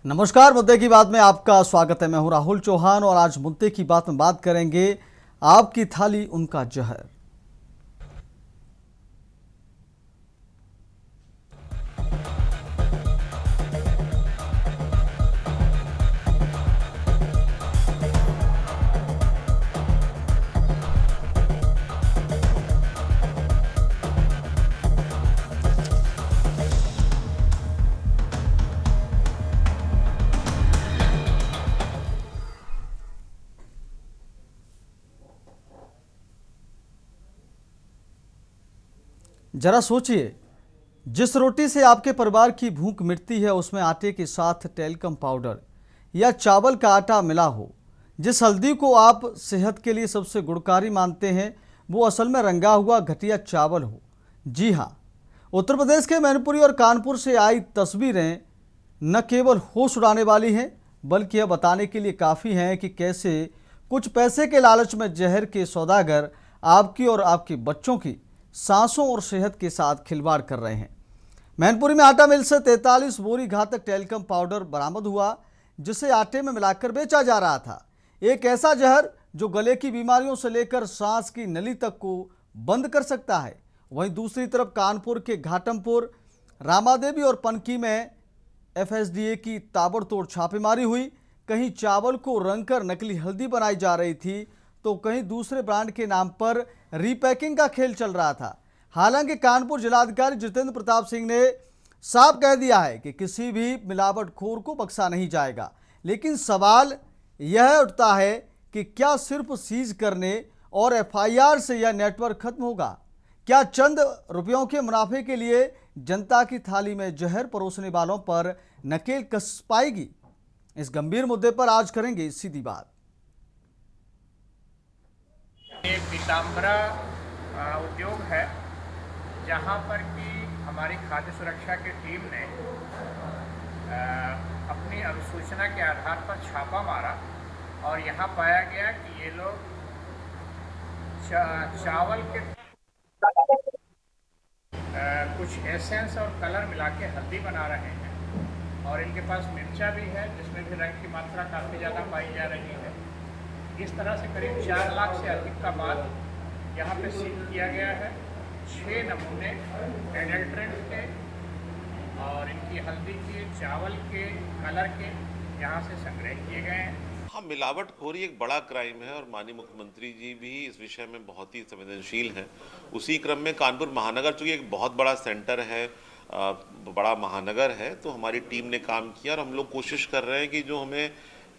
नमस्कार, मुद्दे की बात में आपका स्वागत है। मैं हूं राहुल चौहान और आज मुद्दे की बात में बात करेंगे आपकी थाली उनका जहर। जरा सोचिए, जिस रोटी से आपके परिवार की भूख मिटती है उसमें आटे के साथ टेल्कम पाउडर या चावल का आटा मिला हो। जिस हल्दी को आप सेहत के लिए सबसे गुणकारी मानते हैं वो असल में रंगा हुआ घटिया चावल हो। जी हाँ, उत्तर प्रदेश के मैनपुरी और कानपुर से आई तस्वीरें न केवल होश उड़ाने वाली हैं बल्कि यह बताने के लिए काफ़ी हैं कि कैसे कुछ पैसे के लालच में जहर के सौदागर आपकी और आपके बच्चों की सांसों और सेहत के साथ खिलवाड़ कर रहे हैं। मैनपुरी में आटा मिल से 43 बोरी घातक टेल्कम पाउडर बरामद हुआ, जिसे आटे में मिलाकर बेचा जा रहा था। एक ऐसा जहर जो गले की बीमारियों से लेकर सांस की नली तक को बंद कर सकता है। वहीं दूसरी तरफ कानपुर के घाटमपुर, रामादेवी और पनकी में एफएसडीए की ताबड़तोड़ छापेमारी हुई। कहीं चावल को रंगकर नकली हल्दी बनाई जा रही थी तो कहीं दूसरे ब्रांड के नाम पर रीपैकिंग का खेल चल रहा था। हालांकि कानपुर जिलाधिकारी जितेंद्र प्रताप सिंह ने साफ कह दिया है कि किसी भी मिलावटखोर को बख्शा नहीं जाएगा। लेकिन सवाल यह उठता है कि क्या सिर्फ सीज करने और एफआईआर से यह नेटवर्क खत्म होगा? क्या चंद रुपयों के मुनाफे के लिए जनता की थाली में जहर परोसने वालों पर नकेल कस पाएगी? इस गंभीर मुद्दे पर आज करेंगे सीधी बात। एक पीताम्बरा उद्योग है जहां पर कि हमारी खाद्य सुरक्षा की टीम ने अपनी अनुसूचना के आधार पर छापा मारा और यहां पाया गया कि ये लोग चावल के कुछ एसेंस और कलर मिला के हल्दी बना रहे हैं और इनके पास मिर्चा भी है जिसमें भी रंग की मात्रा काफ़ी ज़्यादा पाई जा रही है। इस तरह से करीब 4 लाख से अधिक का माल यहाँ पे सील किया गया है। 6 नमूने एडल्ट्रेंट के और इनकी हल्दी के, चावल के, कलर के यहाँ से संग्रह किए गए हैं। हाँ, मिलावटखोरी एक बड़ा क्राइम है और माननीय मुख्यमंत्री जी भी इस विषय में बहुत ही संवेदनशील हैं। उसी क्रम में कानपुर महानगर चूँकि एक बहुत बड़ा सेंटर है, बड़ा महानगर है, तो हमारी टीम ने काम किया और हम लोग कोशिश कर रहे हैं कि जो हमें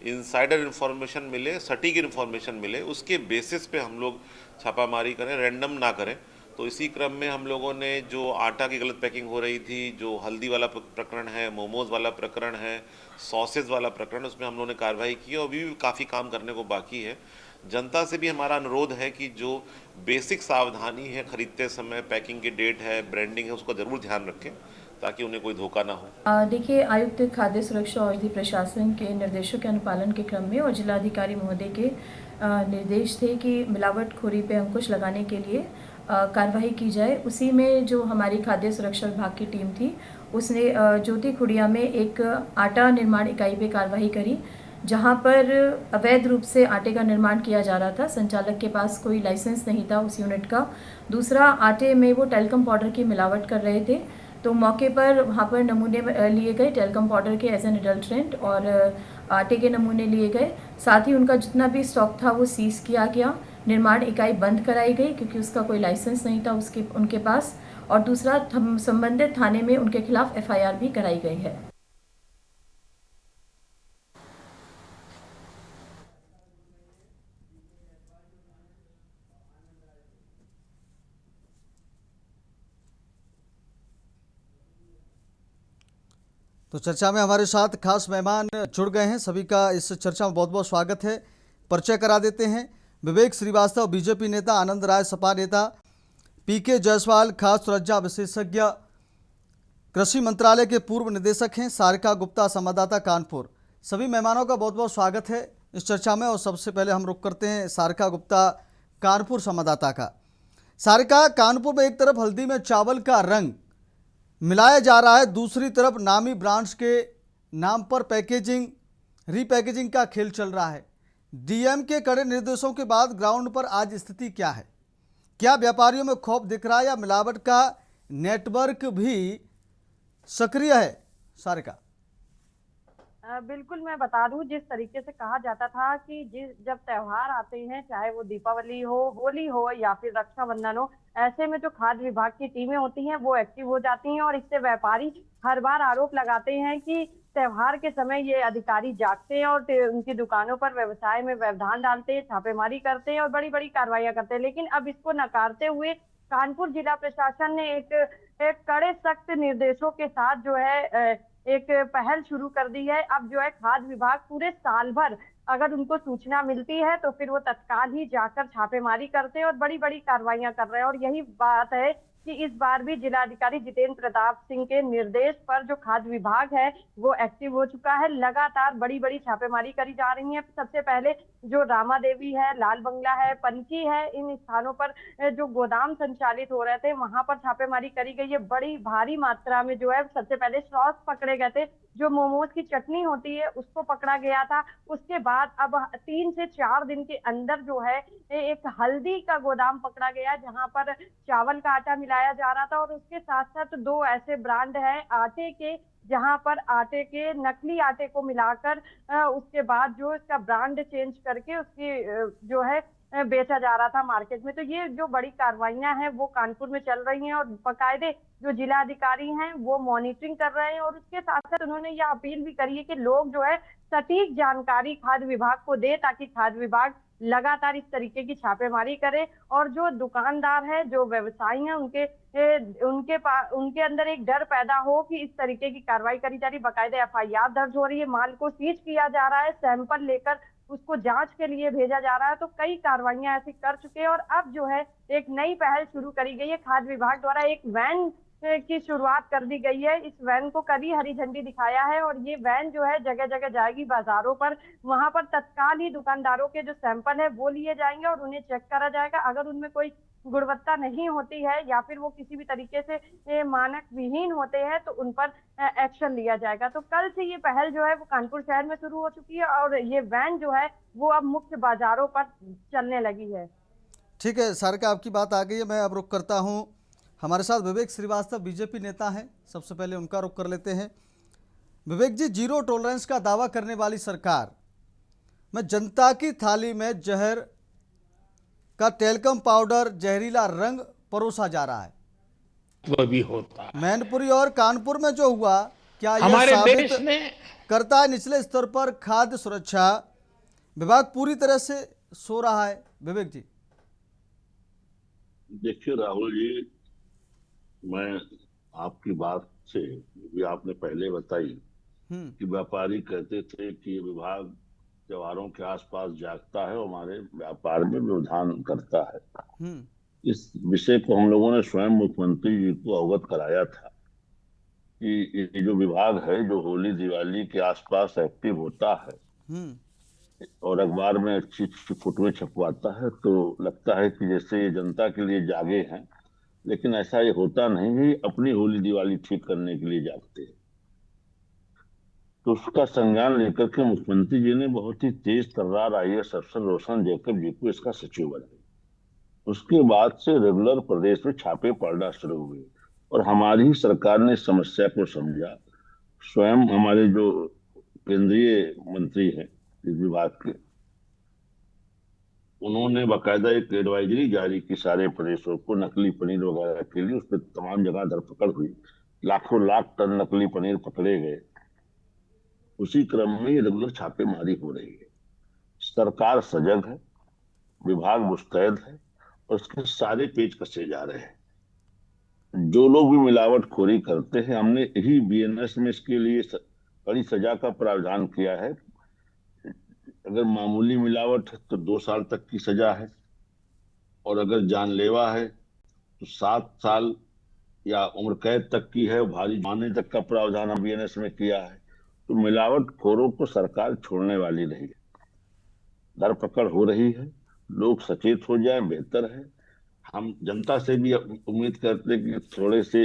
इनसाइडर इन्फॉर्मेशन मिले, सटीक इन्फॉर्मेशन मिले, उसके बेसिस पे हम लोग छापामारी करें, रैंडम ना करें। तो इसी क्रम में हम लोगों ने जो आटा की गलत पैकिंग हो रही थी, जो हल्दी वाला प्रकरण है, मोमोज़ वाला प्रकरण है, सॉसेज वाला प्रकरण, उसमें हम लोगों ने कार्रवाई की और अभी भी काफ़ी काम करने को बाकी है। जनता से भी हमारा अनुरोध है कि जो बेसिक सावधानी है खरीदते समय, पैकिंग की डेट है, ब्रांडिंग है, उसका ज़रूर ध्यान रखें ताकि उन्हें कोई धोखा ना हो। देखिए, आयुक्त खाद्य सुरक्षा औषधि प्रशासन के निर्देशों के अनुपालन के क्रम में और जिलाधिकारी महोदय के निर्देश थे कि मिलावटखोरी पे अंकुश लगाने के लिए कार्रवाई की जाए। उसी में जो हमारी खाद्य सुरक्षा विभाग की टीम थी उसने ज्योति खुड़िया में एक आटा निर्माण इकाई पे कार्रवाई करी, जहां पर अवैध रूप से आटे का निर्माण किया जा रहा था। संचालक के पास कोई लाइसेंस नहीं था उस यूनिट का। दूसरा, आटे में वो टेल्कम पाउडर की मिलावट कर रहे थे। तो मौके पर वहाँ पर नमूने लिए गए टेल्कम पाउडर के एज एन एडल्ट्रेंट और आटे के नमूने लिए गए। साथ ही उनका जितना भी स्टॉक था वो सीज किया गया। निर्माण इकाई बंद कराई गई क्योंकि उसका कोई लाइसेंस नहीं था उनके पास। और दूसरा, संबंधित थाने में उनके खिलाफ एफआईआर भी कराई गई है। तो चर्चा में हमारे साथ खास मेहमान जुड़ गए हैं, सभी का इस चर्चा में बहुत बहुत स्वागत है। परिचय करा देते हैं। विवेक श्रीवास्तव बीजेपी नेता, आनंद राय सपा नेता, पीके जायसवाल खास सुरक्षा विशेषज्ञ, कृषि मंत्रालय के पूर्व निदेशक हैं, सारिका गुप्ता संवाददाता कानपुर। सभी मेहमानों का बहुत बहुत स्वागत है इस चर्चा में। और सबसे पहले हम रुक करते हैं सारिका गुप्ता कानपुर संवाददाता का। सारिका, कानपुर में एक तरफ हल्दी में चावल का रंग मिलाया जा रहा है, दूसरी तरफ नामी ब्रांड्स के नाम पर पैकेजिंग रीपैकेजिंग का खेल चल रहा है। डीएम के कड़े निर्देशों के बाद ग्राउंड पर आज स्थिति क्या है? क्या व्यापारियों में खौफ दिख रहा है या मिलावट का नेटवर्क भी सक्रिय है? सारिका, बिल्कुल मैं बता दूं, जिस तरीके से कहा जाता था कि जब त्योहार आते हैं, चाहे वो दीपावली हो, होली हो या फिर रक्षाबंधन हो, ऐसे में जो खाद्य विभाग की टीमें होती हैं वो एक्टिव हो जाती हैं और इससे व्यापारी हर बार आरोप लगाते हैं कि त्योहार के समय ये अधिकारी जागते हैं और उनकी दुकानों पर व्यवसाय में व्यवधान डालते हैं, छापेमारी करते हैं और बड़ी बड़ी कार्रवाइयां करते हैं। लेकिन अब इसको नकारते हुए कानपुर जिला प्रशासन ने एक कड़े सख्त निर्देशों के साथ जो है एक पहल शुरू कर दी है। अब जो है खाद्य विभाग पूरे साल भर अगर उनको सूचना मिलती है तो फिर वो तत्काल ही जाकर छापेमारी करते हैं और बड़ी बड़ी कार्रवाइयां कर रहे हैं। और यही बात है कि इस बार भी जिलाधिकारी जितेंद्र प्रताप सिंह के निर्देश पर जो खाद्य विभाग है वो एक्टिव हो चुका है। लगातार बड़ी बड़ी छापेमारी करी जा रही है। सबसे पहले जो रामा देवी है, लाल बंगला है, पनकी है, इन स्थानों पर जो गोदाम संचालित हो रहे थे वहां पर छापेमारी करी गई है। बड़ी भारी मात्रा में जो है सबसे पहले सॉस पकड़े गए थे, जो मोमोज की चटनी होती है उसको पकड़ा गया था। उसके बाद अब 3 से 4 दिन के अंदर जो है एक हल्दी का गोदाम पकड़ा गया, जहां पर चावल का आटा मिलाया जा रहा था। और उसके साथ साथ 2 ऐसे ब्रांड हैं आटे के, जहां पर आटे के नकली आटे को मिलाकर उसके बाद जो इसका ब्रांड चेंज करके उसकी जो है बेचा जा रहा था मार्केट में। तो ये जो बड़ी कार्रवाइयां हैं वो कानपुर में चल रही हैं और बाकायदे जो जिला अधिकारी हैं वो मॉनिटरिंग कर रहे हैं। और उसके साथ साथ उन्होंने ये अपील भी करी है कि लोग जो है सटीक जानकारी खाद्य विभाग को दे, ताकि खाद्य विभाग लगातार इस तरीके की छापेमारी करे और जो दुकानदार है, जो व्यवसायी हैं, उनके अंदर एक डर पैदा हो कि इस तरीके की कार्रवाई करी जा रही। बाकायदे एफआईआर दर्ज हो रही है, माल को सीज किया जा रहा है, सैंपल लेकर उसको जांच के लिए भेजा जा रहा है। तो कई कार्रवाइयां ऐसी कर चुके हैं और अब जो है एक नई पहल शुरू करी गई है। खाद्य विभाग द्वारा एक वैन की शुरुआत कर दी गई है। इस वैन को कभी हरी झंडी दिखाया है और ये वैन जो है जगह जगह जाएगी बाजारों पर। वहां पर तत्काल ही दुकानदारों के जो सैंपल है वो लिए जाएंगे और उन्हें चेक करा जाएगा। अगर उनमें कोई गुणवत्ता नहीं होती है या फिर वो किसी भी तरीके से मानक विहीन होते हैं तो उन पर एक्शन लिया जाएगा। तो कल से ये पहल जो है वो कानपुर शहर में शुरू हो चुकी है और ये वैन जो है वो अब मुख्य बाजारों पर चलने लगी है। ठीक है सारिका, आपकी बात आ गई है। मैं अब रुक करता हूं। हमारे साथ विवेक श्रीवास्तव बीजेपी नेता हैं, सबसे पहले उनका रुख कर लेते हैं। विवेक जी, जीरो टॉलरेंस का दावा करने वाली सरकार में जनता की थाली में जहर का टेल्कम पाउडर, जहरीला रंग परोसा जा रहा है। वो भी होता है। मैनपुरी और कानपुर में जो हुआ, क्या यह हमारे साबित देश ने करता है निचले स्तर पर खाद्य सुरक्षा विभाग पूरी तरह से सो रहा है? विवेक जी, देखिए राहुल जी, मैं आपकी बात से भी आपने पहले बताई कि व्यापारी कहते थे कि ये विभाग त्योहारों के आसपास जागता है, हमारे व्यापार में व्यवधान करता है। इस विषय को हम लोगों ने स्वयं मुख्यमंत्री जी को अवगत कराया था कि ये जो विभाग है जो होली दिवाली के आसपास एक्टिव होता है और अखबार में अच्छी अच्छी फोटोएं छपवाता है, तो लगता है कि जैसे ये जनता के लिए जागे हैं, लेकिन ऐसा ये होता नहीं है। अपनी होली दिवाली ठीक करने के लिए जागते हैं। तो उसका संज्ञान लेकर के मुख्यमंत्री जी ने बहुत ही तेज तर्रार IAS अफसर रोशन जैकब जी को इसका सचिव बनाया। उसके बाद से रेगुलर प्रदेश में छापे पड़ना शुरू हुए और हमारी सरकार ने समस्या को समझा। स्वयं हमारे जो केंद्रीय मंत्री हैं इस विभाग के, उन्होंने बाकायदा एक एडवाइजरी जारी की सारे प्रदेशों को नकली पनीर वगैरह के लिए। उस पर तमाम जगह धरपकड़ हुई, लाखों लाख टन नकली पनीर पकड़े गए। उसी क्रम में ये रेगुलर छापेमारी हो रही है। सरकार सजग है, विभाग मुस्तैद है और उसके सारे पेच कसे जा रहे हैं। जो लोग भी मिलावटखोरी करते हैं, हमने यही BNS में इसके लिए कड़ी सजा का प्रावधान किया है। अगर मामूली मिलावट है तो 2 साल तक की सजा है और अगर जानलेवा है तो 7 साल या उम्र कैद तक की है। भारी जुर्माने तक का प्रावधान हम BNS में किया है। तो मिलावटखोरों को सरकार छोड़ने वाली नहीं है। धरपकड़ हो रही है, लोग सचेत हो जाए, बेहतर है। हम जनता से भी उम्मीद करते हैं कि थोड़े से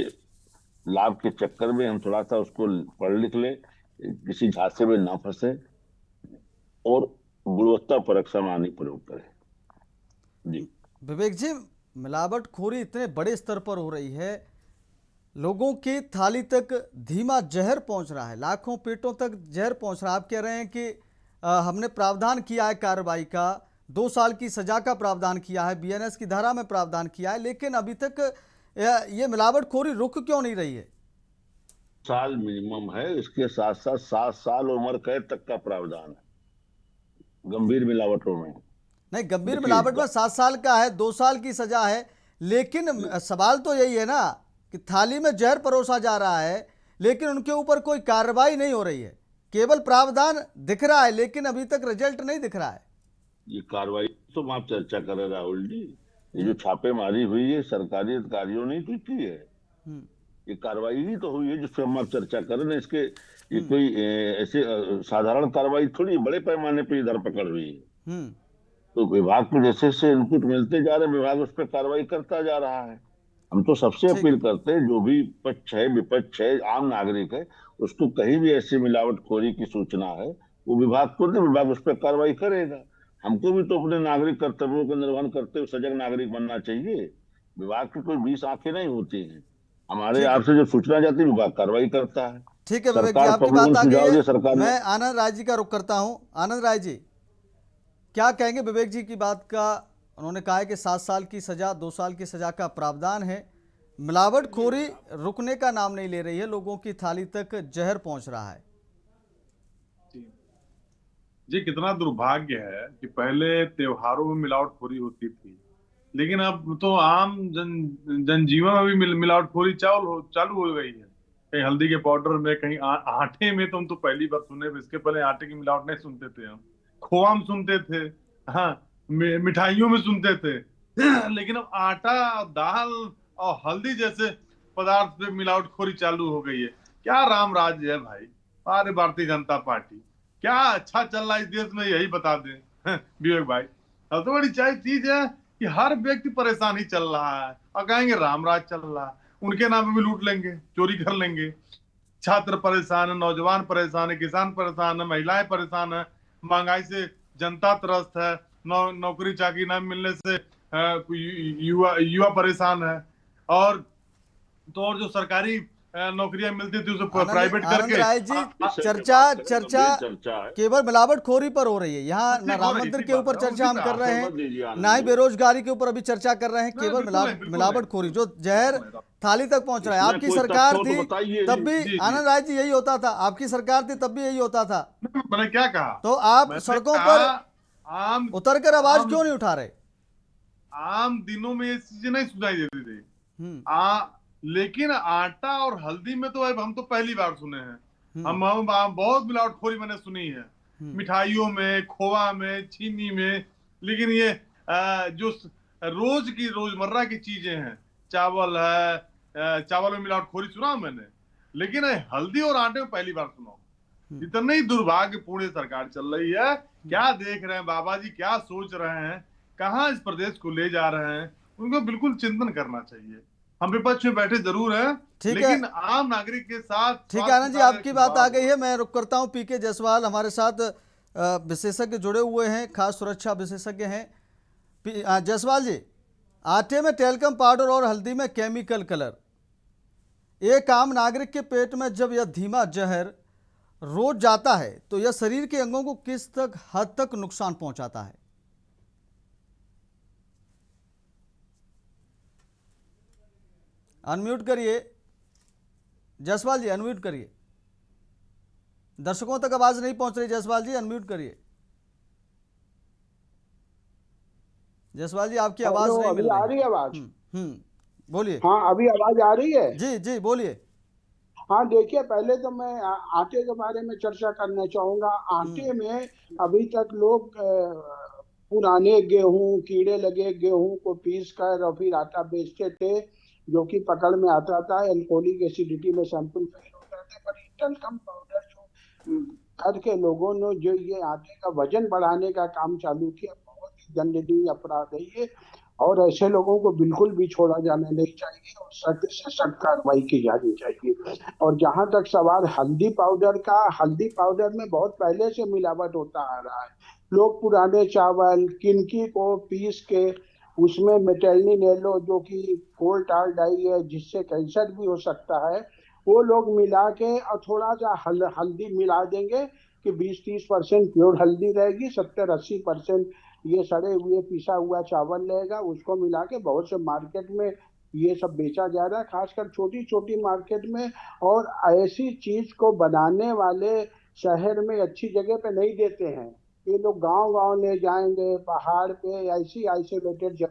लाभ के चक्कर में हम थोड़ा सा उसको पढ़ लिख ले किसी झांसे में ना फंसे और गुणवत्ता परक सामान्य प्रयोग करें। जी विवेक जी, मिलावटखोरी इतने बड़े स्तर पर हो रही है, लोगों की थाली तक धीमा जहर पहुंच रहा है, लाखों पेटों तक जहर पहुंच रहा है। आप कह रहे हैं कि हमने प्रावधान किया है कार्रवाई का, 2 साल की सजा का प्रावधान किया है, बीएनएस की धारा में प्रावधान किया है, लेकिन अभी तक ये मिलावटखोरी रुक क्यों नहीं रही है? साल मिनिमम है, इसके साथ साथ 7 साल उम्र कैद तक का प्रावधान है गंभीर मिलावटों में। नहीं, गंभीर देखिए, मिलावट में 7 साल का है, 2 साल की सजा है, लेकिन सवाल तो यही है ना कि थाली में जहर परोसा जा रहा है, लेकिन उनके ऊपर कोई कार्रवाई नहीं हो रही है, केवल प्रावधान दिख रहा है, लेकिन अभी तक रिजल्ट नहीं दिख रहा है। ये कार्रवाई तो आप चर्चा कर रहे हैं राहुल जी, ये जो छापेमारी हुई है सरकारी अधिकारियों ने तो की है, ये कार्रवाई ही तो हुई है जिस पर हम आप चर्चा कर रहे हैं। इसके ये कोई ऐसे साधारण कार्रवाई थोड़ी, बड़े पैमाने पर इधर पकड़ हुई है। तो विभाग को जैसे जैसे इनपुट मिलते जा रहे हैं, विभाग उस पर कार्रवाई करता जा रहा है। हम तो सबसे ठीक। अपील करते हैं, जो भी पक्ष है विपक्ष है आम नागरिक है, उसको कहीं भी ऐसी मिलावटखोरी की सूचना है वो विभाग को दे, विभाग उस पर कार्रवाई करेगा। हमको भी तो अपने नागरिक कर्तव्यों का निर्वहन करते हुए सजग नागरिक बनना चाहिए। विभाग की कोई 20 आंखें नहीं होती हैं, हमारे ठीक है, आपसे जब सूचना जाती है विभाग कार्रवाई करता है। ठीक है विवेक जी, सरकार आपकी पब्लिक बात आ गई सुझाव है। दे, सरकार ने मैं आनंद राय जी का रुख करता हूं। आनंद राय जी, क्या कहेंगे विवेक जी की बात का? उन्होंने कहा है कि 7 साल की सजा, 2 साल की सजा का प्रावधान है, मिलावटखोरी रुकने का नाम नहीं ले रही है, लोगों की थाली तक जहर पहुंच रहा है। जी, कितना दुर्भाग्य है कि पहले त्योहारों में मिलावटखोरी होती थी, लेकिन अब तो आम जनजीवन में भी मिलावटखोरी चालू हो गई है। कहीं हल्दी के पाउडर में, कहीं आटे में, तो हम तो पहली बार सुने। इसके पहले आटे की मिलावट नहीं सुनते थे हम, खोआ में सुनते थे, हाँ, मिठाइयों में सुनते थे लेकिन अब आटा, दाल और हल्दी जैसे पदार्थ पे मिलावटखोरी चालू हो गई है। क्या राम राज्य है भाई, अरे भारतीय जनता पार्टी क्या अच्छा चल रहा है इस देश में, यही बता दें विवेक भाई। सबसे बड़ी चीज है कि हर व्यक्ति परेशान ही चल रहा है और कहेंगे रामराज चल रहा है, उनके नाम पे भी लूट लेंगे, चोरी कर लेंगे। छात्र परेशान है, नौजवान परेशान है, किसान परेशान है, महिलाएं परेशान है, महंगाई से जनता त्रस्त है, नौकरी चाकरी न मिलने से युवा परेशान है। और तो और जो सरकारी नौकरियां मिलती थी उसे प्राइवेट करके। राय जी, चर्चा केवल मिलावटखोरी पर हो रही है, यहाँ न राम मंदिर के ऊपर चर्चा हम कर रहे हैं, ना ही बेरोजगारी के ऊपर अभी चर्चा कर रहे हैं, केवल मिलावटखोरी जो जहर थाली तक पहुंच रहा है। आपकी सरकार थी तब भी, आनंद राय जी, यही होता था, आपकी सरकार थी तब भी यही होता था। मैंने क्या कहा? तो आप सड़कों पर उतर कर आवाज क्यों नहीं उठा रहे? आम दिनों में ये चीजें नहीं सुनाई देती थी, लेकिन आटा और हल्दी में तो हम तो पहली बार सुने हैं। हम बहुत मिलावटखोरी मैंने सुनी है, मिठाइयों में, खोआ में, चीनी में, लेकिन ये जो रोजमर्रा की चीजें हैं, चावल है, चावल में मिलावटखोरी सुना मैंने, लेकिन हल्दी और आटे में पहली बार सुना। इतनी दुर्भाग्यपूर्ण सरकार चल रही है। क्या देख रहे हैं बाबा जी, क्या सोच रहे हैं, कहाँ इस प्रदेश को ले जा रहे हैं, उनको बिल्कुल चिंतन करना चाहिए। हम विपक्ष में बैठे जरूर हैं, लेकिन आम नागरिक के साथ। ठीक है आनंद जी, आपकी बात आ गई है। मैं रुक करता हूं। पीके जायसवाल हमारे साथ विशेषज्ञ जुड़े हुए हैं, खास सुरक्षा विशेषज्ञ हैं। जायसवाल जी, आटे में टेल्कम पाउडर और हल्दी में केमिकल कलर, एक आम नागरिक के पेट में जब यह धीमा जहर रोज जाता है तो यह शरीर के अंगों को किस हद तक नुकसान पहुंचाता है? अनम्यूट करिए जायसवाल जी, अनम्यूट करिए। दर्शकों तक आवाज नहीं पहुंच रही, जायसवाल जी अनम्यूट करिए। जायसवाल जी, आपकी आवाज नहीं मिल रही। आ रही है आवाज? बोलिए। हाँ, अभी आवाज आ रही है? जी जी बोलिए। हाँ, देखिए, पहले तो मैं आटे के बारे में चर्चा करना चाहूंगा। आटे में अभी तक लोग पुराने गेहूं, कीड़े लगे गेहूं को पीस कर और फिर आटा बेचते थे, जो कि पकड़ में आता था। एल्कोहलिक एसिडिटी में सैंपल फेल होता था। पर टेल्कम पाउडर जो करके लोगों ने जो ये आटे का वजन बढ़ाने का काम चालू किया, बहुत ही दंडनीय अपराध है ये। और ऐसे लोगों को बिल्कुल भी छोड़ा जाना नहीं चाहिए और सख्त से सख्त कार्रवाई की जानी चाहिए। और जहां तक सवाल हल्दी पाउडर का, हल्दी पाउडर में बहुत पहले से मिलावट होता आ रहा है। लोग पुराने चावल किनकी को पीस के उसमें मेटल्निन येलो जो कि कोल टार डाई है जिससे कैंसर भी हो सकता है, वो लोग मिला के और थोड़ा सा हल्दी मिला देंगे कि 20-30% प्योर हल्दी रहेगी, 70-80% ये सड़े हुए पिसा हुआ चावल रहेगा। उसको मिला के बहुत से मार्केट में ये सब बेचा जा रहा है, खासकर छोटी छोटी मार्केट में। और ऐसी चीज को बनाने वाले शहर में अच्छी जगह पे नहीं देते हैं, ये लोग गांव गांव ले जाएंगे, पहाड़ पे ऐसी आइसोलेटेड जगह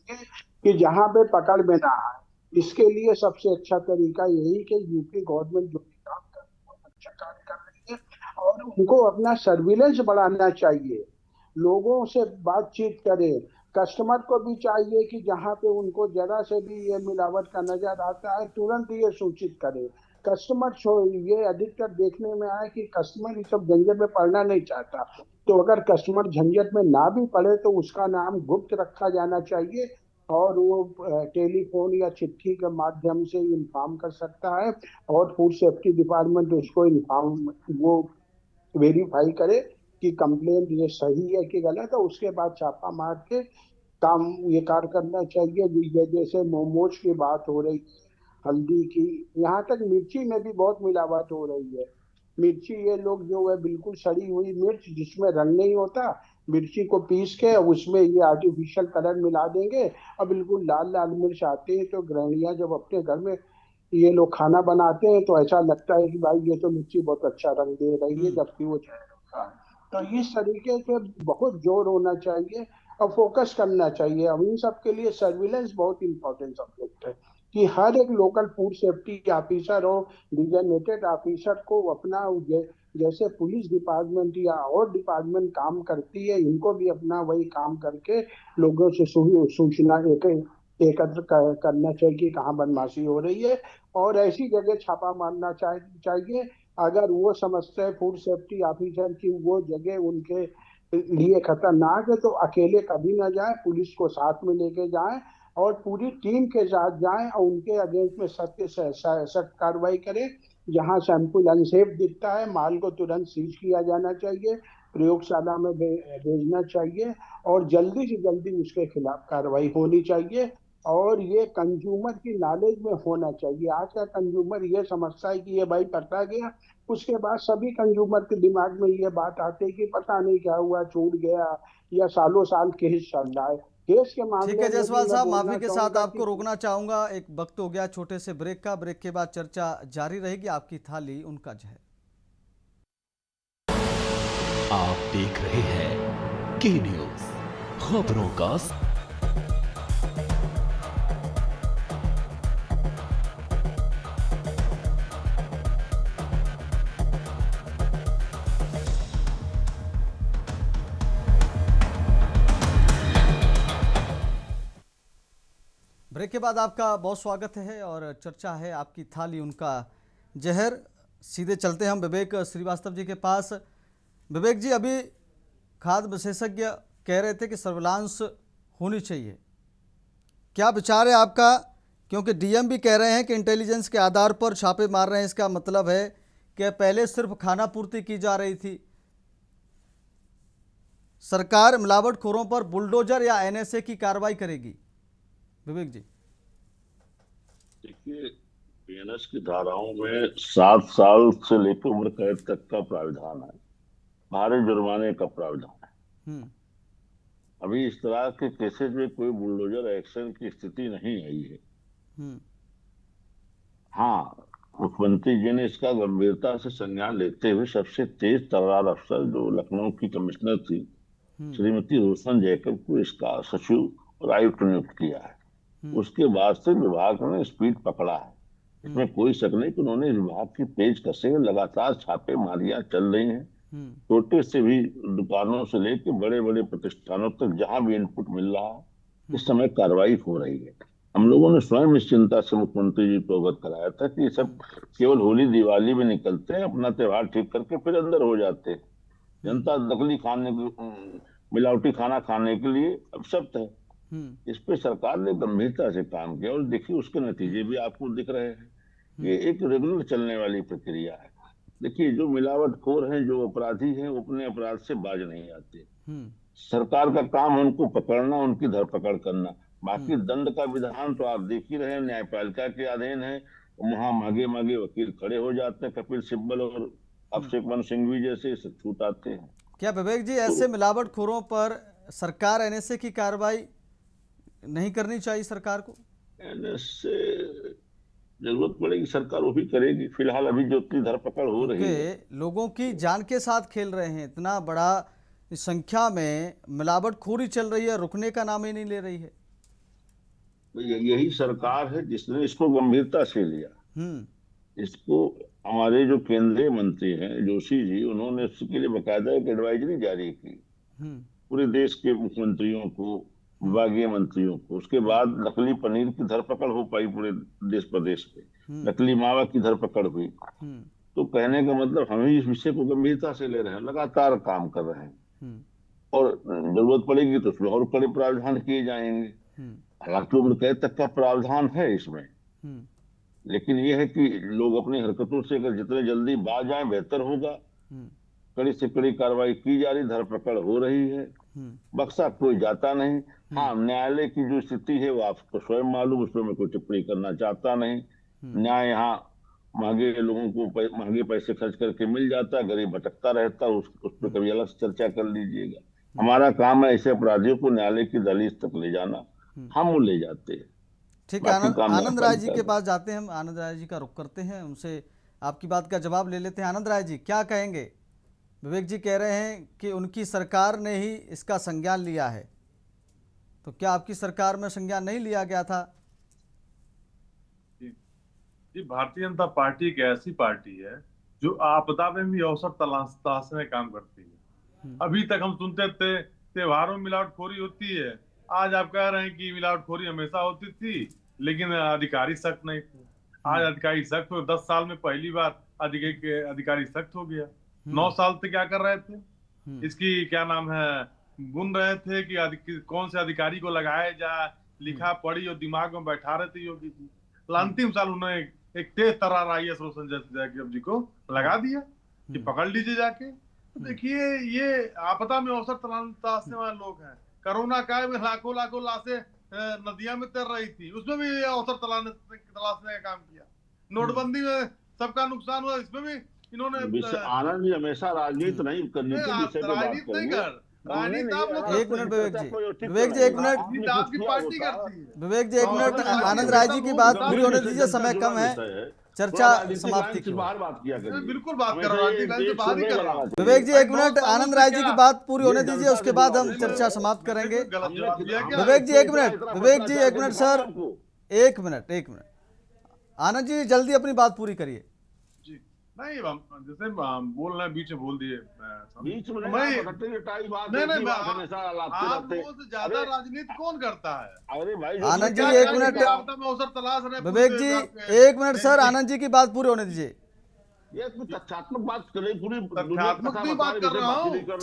देंगे कि जहां पे पकड़ में ना आए। इसके लिए सबसे अच्छा तरीका यही कि यूपी गवर्नमेंट जो भी काम कर रही है बहुत अच्छा कार्य कर रही है और उनको अपना सर्विलेंस बढ़ाना चाहिए, लोगों से बातचीत करें। कस्टमर को भी चाहिए कि जहां पे उनको जरा से भी ये मिलावट का नजर आता है तुरंत ये सूचित करें। कस्टमर ये अधिकतर देखने में आया कि कस्टमर इस सब झंझट में पड़ना नहीं चाहता, तो अगर कस्टमर झंझट में ना भी पड़े तो उसका नाम गुप्त रखा जाना चाहिए और वो टेलीफोन या चिट्ठी के माध्यम से इन्फॉर्म कर सकता है और फूड सेफ्टी डिपार्टमेंट उसको इन्फॉर्म वो वेरीफाई करे कि कंप्लेंट ये सही है कि गलत है, उसके बाद छापा मार के काम ये कार्य करना चाहिए। जैसे मोमोज की बात हो रही, हल्दी की, यहाँ तक मिर्ची में भी बहुत मिलावट हो रही है। मिर्ची ये लोग जो है बिल्कुल सड़ी हुई मिर्च जिसमें रंग नहीं होता, मिर्ची को पीस के उसमें ये आर्टिफिशियल कलर मिला देंगे और बिल्कुल लाल लाल मिर्च आते हैं। तो गृहिणियां जब अपने घर में ये लोग खाना बनाते हैं तो ऐसा लगता है कि भाई ये तो मिर्ची बहुत अच्छा रंग दे रही है, जबकि वो जहर होता है। तो इस तरीके से बहुत जोर होना चाहिए और फोकस करना चाहिए। अब इन सब के लिए सर्विलेंस बहुत इंपॉर्टेंट सब्जेक्ट है कि हर एक लोकल फूड सेफ्टी ऑफिसर हो, डिजाइनेटेड ऑफिसर को अपना जैसे पुलिस डिपार्टमेंट या और डिपार्टमेंट काम करती है, इनको भी अपना वही काम करके लोगों से सूचना एकत्र करना चाहिए कि कहाँ बदमाशी हो रही है और ऐसी जगह छापा मारना चाहिए। अगर वो समझते हैं फूड सेफ्टी ऑफिसर की वो जगह उनके लिए खतरनाक है तो अकेले कभी ना जाए, पुलिस को साथ में लेके जाएं और पूरी टीम के साथ जाएं और उनके अगेंस्ट में सख्त से सख्त कार्रवाई करें। जहां सैंपल अनसेफ दिखता है माल को तुरंत सीज किया जाना चाहिए, प्रयोगशाला में भेजना चाहिए और जल्दी से जल्दी उसके खिलाफ कार्रवाई होनी चाहिए। और ये कंज्यूमर की नॉलेज में होना चाहिए। आज का कंज्यूमर ये समझता है कि ये भाई पकड़ा गया, उसके बाद सभी कंज्यूमर के दिमाग में ये बात आती है कि पता नहीं क्या हुआ, छूट गया या सालों साल केस चल रहा है। केस के ठीक मामले है में भी जायसवाल मैं साहब, बोलना माफी के साथ चाहूंगा आपको कि रोकना चाहूंगा। एक वक्त हो गया छोटे से ब्रेक का, ब्रेक के बाद चर्चा जारी रहेगी। आपकी थाली उनका जहर। आप देख रहे हैं के न्यूज, खबरों का ब्रेक के बाद आपका बहुत स्वागत है और चर्चा है आपकी थाली उनका जहर। सीधे चलते हैं हम विवेक श्रीवास्तव जी के पास। विवेक जी, अभी खाद्य विशेषज्ञ कह रहे थे कि सर्विलांस होनी चाहिए, क्या विचार है आपका? क्योंकि डीएम भी कह रहे हैं कि इंटेलिजेंस के आधार पर छापे मार रहे हैं। इसका मतलब है कि पहले सिर्फ खाना पूर्ति की जा रही थी, सरकार मिलावटखोरों पर बुलडोजर या एनएसए की कार्रवाई करेगी। विवेक जी, देखिए, बीएनएस की धाराओं में 7 साल से लेकर उम्र कैद तक का प्राविधान है, भारी जुर्माने का प्राविधान है। अभी इस तरह के केसेस में कोई बुलडोजर एक्शन की स्थिति नहीं आई है। हाँ, मुख्यमंत्री जी ने इसका गंभीरता से संज्ञान लेते हुए सबसे तेज तर्रार अफसर जो लखनऊ की कमिश्नर थी श्रीमती रोशन जैकब को इसका सचिव और आयुक्त नियुक्त किया है। उसके बाद से विभाग ने स्पीड पकड़ा है, इसमें कोई शक नहीं कि उन्होंने विभाग की पेज कसे लगातार छापे मारियां चल रही हैं। छोटे से भी दुकानों से लेकर बड़े बड़े प्रतिष्ठानों तक जहां भी इनपुट मिल रहा है इस समय कार्रवाई हो रही है। हम लोगों ने स्वयं इस चिंता से मुख्यमंत्री जी को अवगत कराया था कि सब केवल होली दिवाली में निकलते हैं, अपना त्योहार ठीक करके फिर अंदर हो जाते हैं। जनता नकली खाने मिलावटी खाना खाने के लिए अब सख्त है। इस पे सरकार ने गंभीरता से काम किया और देखिए उसके नतीजे भी आपको दिख रहे हैं। ये एक रेगुलर चलने वाली प्रक्रिया है। देखिए जो मिलावटखोर हैं, जो अपराधी हैं, वो अपने अपराध से बाज नहीं आते। सरकार का काम है उनको पकड़ना, उनकी धरपकड़ करना। बाकी दंड का विधान तो आप देख ही रहे हैं, न्यायपालिका के अधीन है। वहां मांगे मांगे वकील खड़े हो जाते हैं, कपिल सिब्बल और अभिषेक मनु सिंघवी जैसे छूट आते हैं। क्या विवेक जी ऐसे मिलावटखोरों पर सरकार एनएसए की कार्रवाई नहीं करनी चाहिए सरकार को? एनएसए जरूरत पड़ेगी सरकार वो भी करेगी। फिलहाल अभी जो इतनी धरपकड़ हो रही है, लोगों की जान के साथ खेल रहे हैं। इतना बड़ा संख्या में मिलावटखोरी चल रही है, रुकने का नाम ही नहीं ले रही है। यही सरकार है जिसने इसको गंभीरता से लिया। इसको हमारे जो केंद्रीय मंत्री हैं जोशी जी, उन्होंने इसके लिए बाकायदा एक एडवाइजरी जारी की पूरे देश के मुख्यमंत्रियों को, विभागीय मंत्रियों को। उसके बाद नकली पनीर की धरपकड़ हो पाई पूरे देश प्रदेश में, नकली मावा की धरपकड़ हुई। तो कहने का मतलब हम इस विषय को गंभीरता से ले रहे हैं, लगातार काम कर रहे हैं और जरूरत पड़ेगी तो उसमें और कड़े प्रावधान किए जाएंगे। हालांकि उम्र कैद तक का प्रावधान है इसमें, लेकिन यह है कि लोग अपनी हरकतों से अगर जितने जल्दी बाज आए बेहतर होगा। कड़ी से कड़ी कार्रवाई की जा रही, धरपकड़ हो रही है, बक्सा कोई जाता नहीं। हाँ, न्यायालय की जो स्थिति है वो आपको स्वयं मालूम, उसमें मैं कोई टिप्पणी करना चाहता नहीं। न्याय यहाँ महंगे लोगों को महंगे पैसे खर्च करके मिल जाता है, गरीब भटकता रहता है, उस पर कभी अलग से चर्चा कर लीजिएगा। हमारा काम है ऐसे अपराधियों को न्यायालय की दहलीज तक ले जाना, हम वो ले जाते हैं। ठीक है, आनंद राय जी के पास जाते हैं हम। आनंद राय जी का रुख करते हैं, उनसे आपकी बात का जवाब ले लेते हैं। आनंद राय जी क्या कहेंगे? विवेक जी कह रहे हैं कि उनकी सरकार ने ही इसका संज्ञान लिया है, तो क्या आपकी सरकार में संज्ञान नहीं लिया गया था? जी, भारतीय जनता पार्टी एक ऐसी पार्टी है जो आपदा में भी अवसर तलाशने में काम करती है। अभी तक हम सुनते थे त्योहारों में मिलावटखोरी होती है, आज आप कह रहे हैं कि मिलावटखोरी हमेशा होती थी लेकिन अधिकारी सख्त नहीं थे। आज अधिकारी सख्त हो, 10 साल में पहली बार अधिकारी सख्त हो गया। 9 साल से क्या कर रहे थे, इसकी क्या नाम है, बुन रहे थे कि कौन से अधिकारी को लगाया जाए, लिखा पढ़ी और दिमाग में बैठा रहे थे योगी जी। अंतिम साल उन्होंने एक तेज तर्रार IAS संजय जायसवाल जी को लगा दिया कि पकड़ लीजिए जाके। तो देखिए ये आपदा में अवसर तलाशने वाले लोग हैं। कोरोना काल में लाखों लाशें नदियां में तैर रही थी, उसमें भी अवसर तलाशने का काम किया। नोटबंदी में सबका नुकसान हुआ, इसमें भी इन्होंने। आनंद जी हमेशा राजनीति नहीं करने के विषय पे बात करेंगे। एक मिनट विवेक जी एक मिनट आपकी पार्टी करती है। विवेक जी एक मिनट, आनंद राय जी की बात पूरी होने दीजिए, समय कम है, चर्चा समाप्ति की। बिल्कुल बात कर रहा हूँ। विवेक जी एक मिनट, आनंद राय जी की बात पूरी होने दीजिए, उसके बाद हम चर्चा समाप्त करेंगे। विवेक जी एक मिनट, विवेक जी एक मिनट सर, एक मिनट आनंद जी जल्दी अपनी बात पूरी करिए। नहीं, जैसे बोल रहे हैं बीच में बोल दिए। बीच में ज्यादा राजनीति कौन करता है? अरे भाई आनंद जी एक मिनट, अवसर तलाश रहे। विवेक जी एक मिनट सर, आनंद जी की बात पूरी होने दीजिए। ये तथ्यात्मक बात करें, पूरी बात कर रहा हूँ।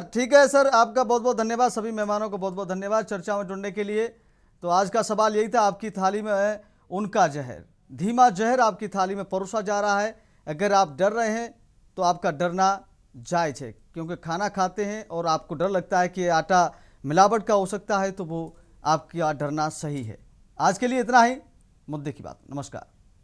ठीक है सर, आपका बहुत बहुत धन्यवाद। सभी मेहमानों को बहुत बहुत धन्यवाद चर्चा में जुड़ने के लिए। तो आज का सवाल यही था, आपकी थाली में है उनका जहर, धीमा जहर आपकी थाली में परोसा जा रहा है। अगर आप डर रहे हैं तो आपका डरना जायज़ है, क्योंकि खाना खाते हैं और आपको डर लगता है कि आटा मिलावट का हो सकता है, तो वो आपका डरना सही है। आज के लिए इतना ही, मुद्दे की बात। नमस्कार।